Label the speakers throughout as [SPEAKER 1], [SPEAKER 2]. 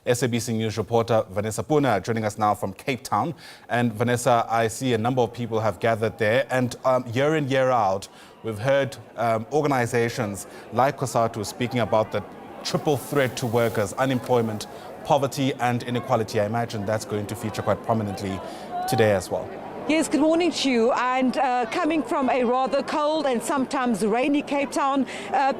[SPEAKER 1] SABC News reporter Vanessa Poonah joining us now from Cape Town. And Vanessa, I see a number of people have gathered there, and year in, year out, we've heard organizations like COSATU speaking about the triple threat to workers: unemployment, poverty and inequality. I imagine that's going to feature quite prominently today as well.
[SPEAKER 2] Yes, good morning to you. And coming from a rather cold and sometimes rainy Cape Town,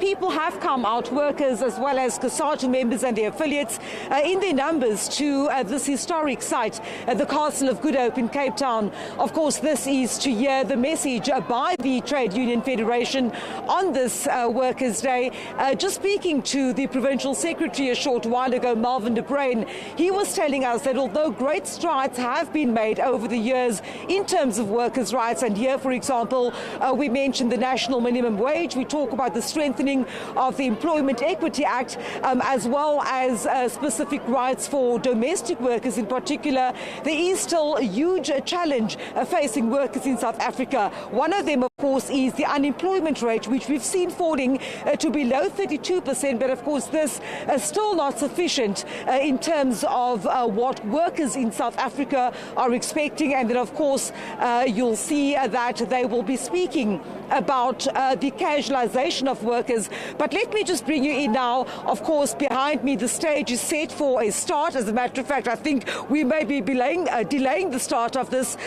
[SPEAKER 2] people have come out, workers as well as COSATU members and their affiliates, in their numbers to this historic site, the Castle of Good Hope in Cape Town. Of course, this is to hear the message by the Trade Union Federation on this Workers' Day. Just speaking to the Provincial Secretary a short while ago, Melvin de Bruyn, he was telling us that although great strides have been made over the years in terms of workers' rights, and here, for example, we mentioned the national minimum wage, we talk about the strengthening of the Employment Equity Act, as well as specific rights for domestic workers in particular, there is still a huge challenge facing workers in South Africa. One of them, of course, is the unemployment rate, which we've seen falling to below 32%, but of course this is still not sufficient in terms of what workers in South Africa are expecting. And then, of course, you'll see that they will be speaking about the casualisation of workers. But let me just bring you in now. Of course, behind me the stage is set for a start. As a matter of fact, I think we may be delaying the start of this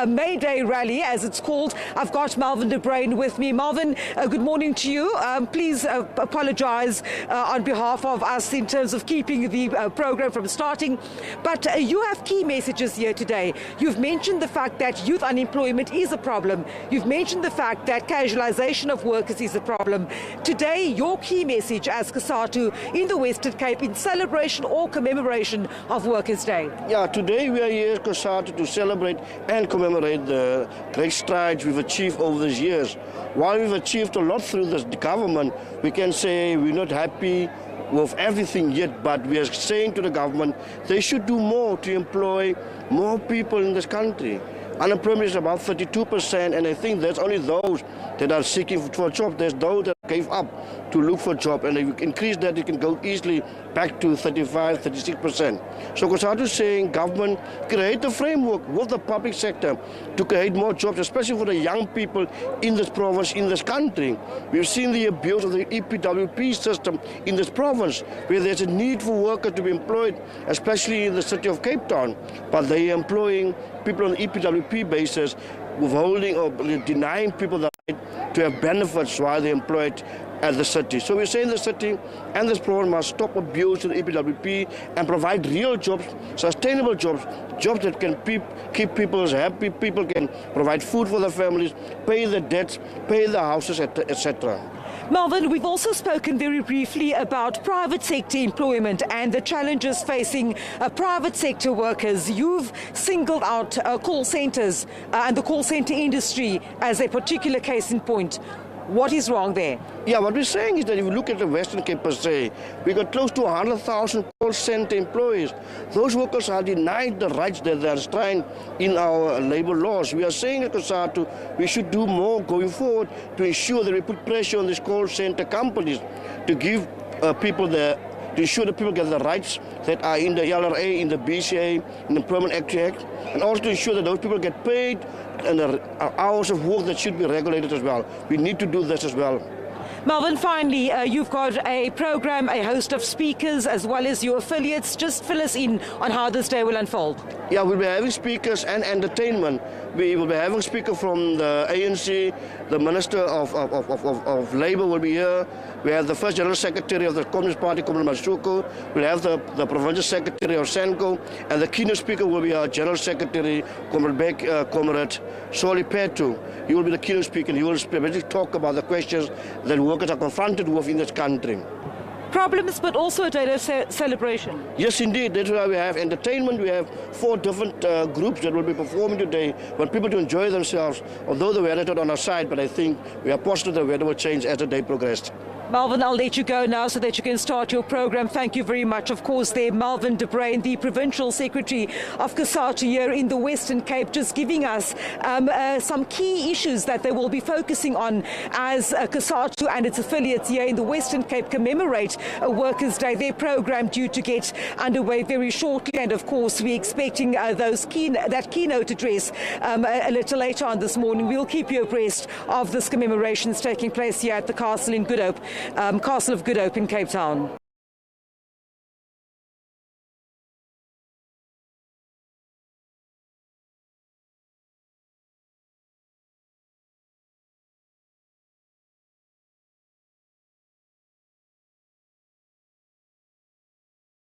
[SPEAKER 2] May Day rally, as it's called. I've got Melvin de Bruyn with me. Melvin, good morning to you. Please apologise on behalf of us in terms of keeping the programme from starting. But you have key messages here today. You've mentioned the fact that youth unemployment is a problem. You've mentioned the fact that casualisation of workers is a problem. Today, your key message as COSATU in the Western Cape in celebration or commemoration of Workers' Day.
[SPEAKER 3] Yeah, today we are here at COSATU to celebrate and commemorate the great strides we've achieved over these years. While we've achieved a lot through this government, we can say we're not happy with everything yet, but we are saying to the government they should do more to employ more people in this country. Unemployment is about 32%, and I think there's only those that are seeking for a job. There's those that gave up to look for a job, and if you increase that, it can go easily back to 35, 36%. So COSATU is saying government create a framework with the public sector to create more jobs, especially for the young people in this province, in this country. We've seen the abuse of the EPWP system in this province, where there's a need for workers to be employed, especially in the city of Cape Town, but they are employing people on the EPWP basis, withholding or denying people the right to have benefits while they're employed at the city. So we're saying the city and this province must stop abuse of the EPWP and provide real jobs, sustainable jobs, jobs that can keep people happy, people can provide food for their families, pay the debts, pay the houses, etc.
[SPEAKER 2] Melvin, we've also spoken very briefly about private sector employment and the challenges facing private sector workers. You've singled out call centres and the call centre industry as a particular case in point. What is wrong there?
[SPEAKER 3] Yeah, what we're saying is that if you look at the Western Cape per se, we got close to 100,000 call centre employees. Those workers are denied the rights that they are enshrined in our labour laws. We are saying at COSATU we should do more going forward to ensure that we put pressure on these call centre companies to give to ensure that people get the rights that are in the LRA, in the BCA, in the Employment Act, and also to ensure that those people get paid and the hours of work that should be regulated as well. We need to do this as well.
[SPEAKER 2] Melvin, finally, you've got a program, a host of speakers, as well as your affiliates. Just fill us in on how this day will unfold.
[SPEAKER 3] Yeah, we'll be having speakers and entertainment. We will be having a speaker from the ANC, the Minister of Labour will be here. We have the first General Secretary of the Communist Party, Comrade Masuku. We'll have the Provincial Secretary of SANCO, and the keynote speaker will be our General Secretary, Comrade Sello Phetoe. He will be the keynote speaker, and he will basically talk about the questions that workers are confronted with in this country.
[SPEAKER 2] Problems, but also a day of celebration.
[SPEAKER 3] Yes, indeed. That's why we have entertainment. We have 4 different groups that will be performing today. Want people to enjoy themselves, although the weather is not on our side, but I think we are positive the weather will change as the day progressed.
[SPEAKER 2] Melvin, I'll let you go now so that you can start your program. Thank you very much. Of course, there, Melvin de Bruyn, the Provincial Secretary of COSATU here in the Western Cape, just giving us some key issues that they will be focusing on as COSATU and its affiliates here in the Western Cape commemorate Workers' Day. Their program due to get underway very shortly, and of course, we're expecting that keynote address a little later on this morning. We'll keep you abreast of this commemorations taking place here at the castle in Good Hope. Castle of Good Hope in Cape Town.